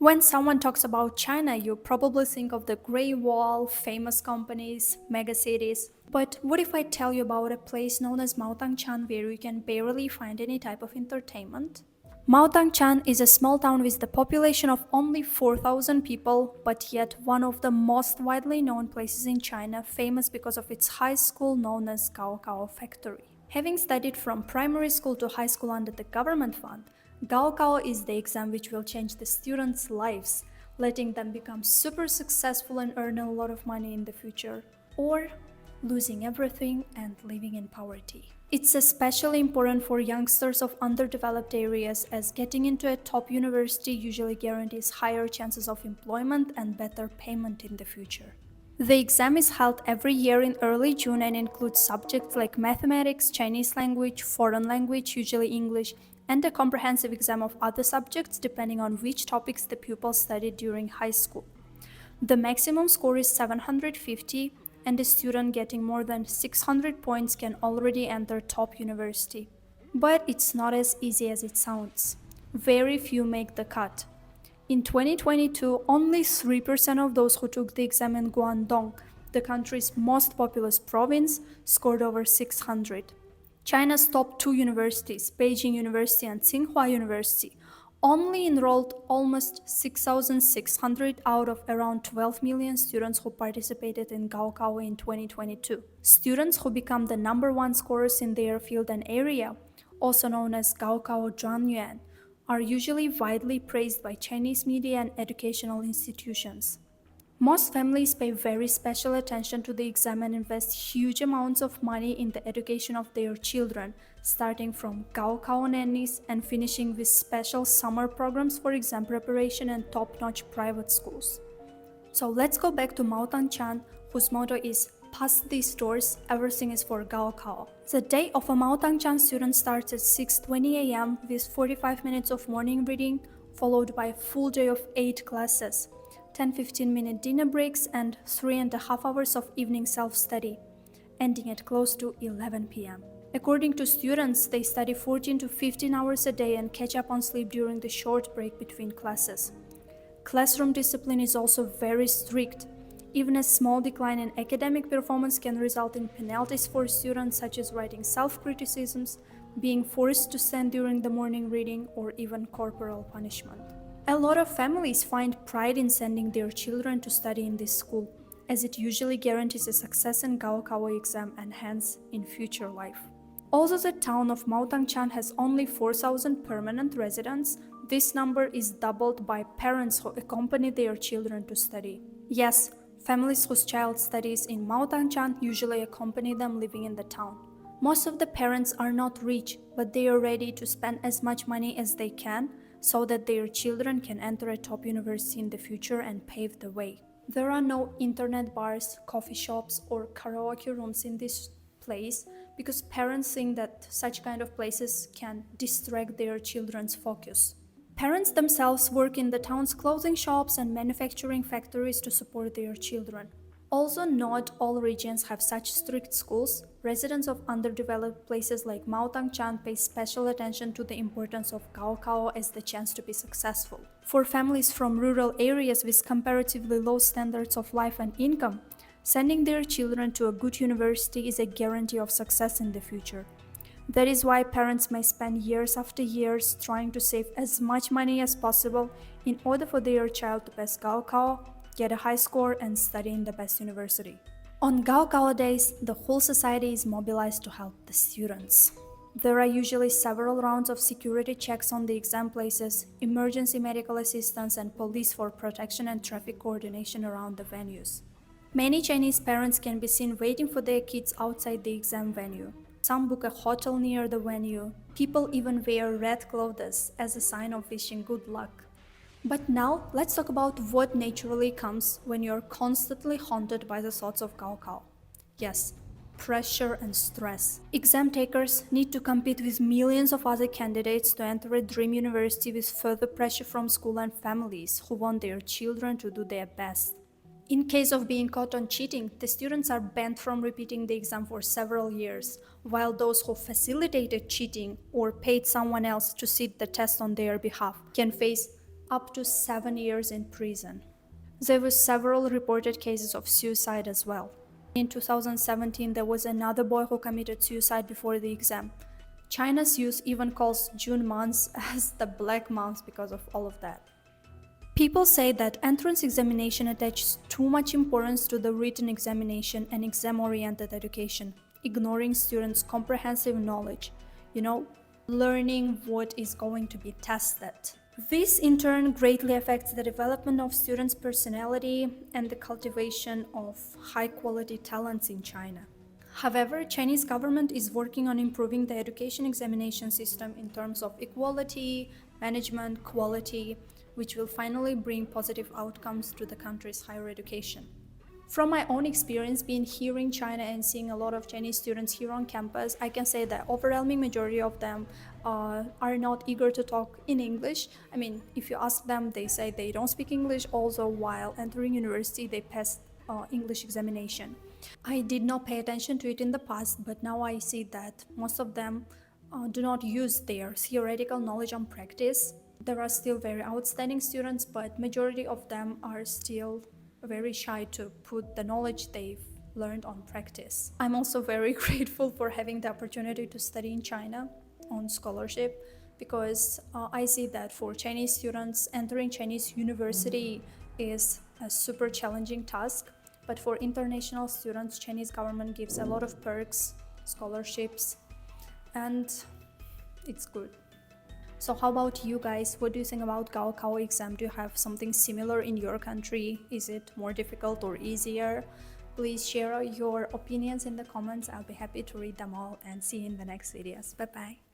When someone talks about China, you probably think of the Great Wall, famous companies, megacities. But what if I tell you about a place known as Maotangchan where you can barely find any type of entertainment? Maotangchan is a small town with the population of only 4,000 people, but yet one of the most widely known places in China, famous because of its high school known as GAOKAO Factory. Having studied from primary school to high school under the government fund, GAOKAO is the exam which will change the students' lives, letting them become super successful and earn a lot of money in the future, or losing everything and living in poverty. It's especially important for youngsters of underdeveloped areas as getting into a top university usually guarantees higher chances of employment and better payment in the future. The exam is held every year in early June and includes subjects like mathematics, Chinese language, foreign language, usually English, and a comprehensive exam of other subjects depending on which topics the pupil studied during high school. The maximum score is 750, and a student getting more than 600 points can already enter top university. But it's not as easy as it sounds. Very few make the cut. In 2022, only 3% of those who took the exam in Guangdong, the country's most populous province, scored over 600. China's top two universities, Beijing University and Tsinghua University, only enrolled almost 6,600 out of around 12 million students who participated in Gaokao in 2022. Students who become the number one scorers in their field and area, also known as Gaokao Zhuanyuan, are usually widely praised by Chinese media and educational institutions. Most families pay very special attention to the exam and invest huge amounts of money in the education of their children, starting from Gaokao nannies and finishing with special summer programs for exam preparation and top-notch private schools. So let's go back to Maotangchan, whose motto is "Past these doors, everything is for Gaokao." The day of a Maotangchan student starts at 6:20 a.m. with 45 minutes of morning reading, followed by a full day of 8 classes, 10-15-minute dinner breaks, and 3.5 hours of evening self-study, ending at close to 11 p.m. According to students, they study 14 to 15 hours a day and catch up on sleep during the short break between classes. Classroom discipline is also very strict. Even a small decline in academic performance can result in penalties for students, such as writing self-criticisms, being forced to stand during the morning reading, or even corporal punishment. A lot of families find pride in sending their children to study in this school, as it usually guarantees a success in Gaokao exam and hence in future life. Although the town of Maotangchan has only 4,000 permanent residents, this number is doubled by parents who accompany their children to study. Yes, families whose child studies in Maotangchan usually accompany them living in the town. Most of the parents are not rich, but they are ready to spend as much money as they can so that their children can enter a top university in the future and pave the way. There are no internet bars, coffee shops, or karaoke rooms in this place because parents think that such kind of places can distract their children's focus. Parents themselves work in the town's clothing shops and manufacturing factories to support their children. Although not all regions have such strict schools, residents of underdeveloped places like Maotangchan pay special attention to the importance of Gaokao as the chance to be successful. For families from rural areas with comparatively low standards of life and income, sending their children to a good university is a guarantee of success in the future. That is why parents may spend years after years trying to save as much money as possible in order for their child to pass Gaokao, get a high score, and study in the best university. On Gaokao days, the whole society is mobilized to help the students. There are usually several rounds of security checks on the exam places, emergency medical assistance, and police for protection and traffic coordination around the venues. Many Chinese parents can be seen waiting for their kids outside the exam venue. Some book a hotel near the venue. People even wear red clothes as a sign of wishing good luck. But now, let's talk about what naturally comes when you're constantly haunted by the thoughts of Gaokao. Yes, pressure and stress. Exam takers need to compete with millions of other candidates to enter a dream university with further pressure from school and families who want their children to do their best. In case of being caught on cheating, the students are banned from repeating the exam for several years, while those who facilitated cheating or paid someone else to sit the test on their behalf can face up to 7 years in prison. There were several reported cases of suicide as well. In 2017, there was another boy who committed suicide before the exam. China's youth even calls June months as the black months because of all of that. People say that entrance examination attaches too much importance to the written examination and exam-oriented education, ignoring students' comprehensive knowledge, learning what is going to be tested. This in turn greatly affects the development of students' personality and the cultivation of high-quality talents in China. However, Chinese government is working on improving the education examination system in terms of equality, management, quality, which will finally bring positive outcomes to the country's higher education. From my own experience being here in China and seeing a lot of Chinese students here on campus, I can say that overwhelming majority of them are not eager to talk in English. I mean, if you ask them, they say they don't speak English. Also, while entering university, they passed English examination. I did not pay attention to it in the past, but now I see that most of them do not use their theoretical knowledge on practice. There are still very outstanding students, but majority of them are still very shy to put the knowledge they've learned on practice. I'm also very grateful for having the opportunity to study in China on scholarship, because I see that for Chinese students, entering Chinese university is a super challenging task. But for international students, Chinese government gives a lot of perks, scholarships, and it's good. So how about you guys? What do you think about Gaokao exam? Do you have something similar in your country? Is it more difficult or easier? Please share your opinions in the comments. I'll be happy to read them all and see you in the next videos. Bye bye.